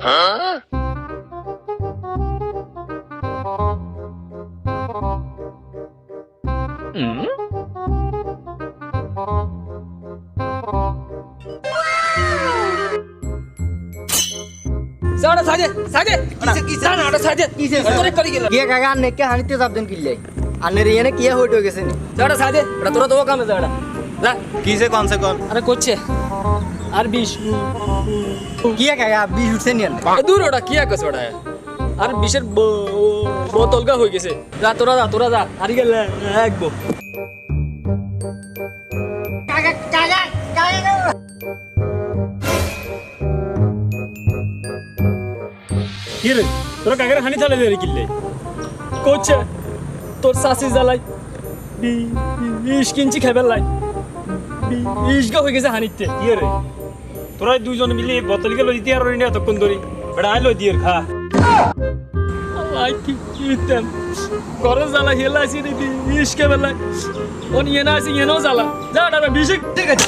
साडा साजे साजे किसे ना आडा साजे किसे तोरे करी गेला किया काका ने के हानिते जाबदन किल्ले आने रे ने किया होटो गेसे नी साडा साजे एटा तोरा तो काम है साडा जा কিসে কোন সে কোন अरे कोचे আর 20 किया काका 20 উঠছে নি এ দূর ওটা কি আকাশ ওটা আর 20 এর বোতলগা হয়ে গেছে যা তোরা যা আর গেল একবো काका काका काका কি রে তোরা কাগরে হানি চালে দে কিল্লে কোচে তোর সাসি জ্বালাই 20 কিঞ্চি খাইবার লাই 20 গা হয়ে গেছে হানিতে কি রে তোরা দুইজন মিলে বোতল গেল দিতে আর রিনা তখন ধরি বড় আইলো দির খা আই কি তেম করে জ্বালা হেলাছি রে 20 খাইবার লাই ওন ইয়েনা আছে ইয়েনো জ্বালা যা ডাবে 20 ঠিক আছে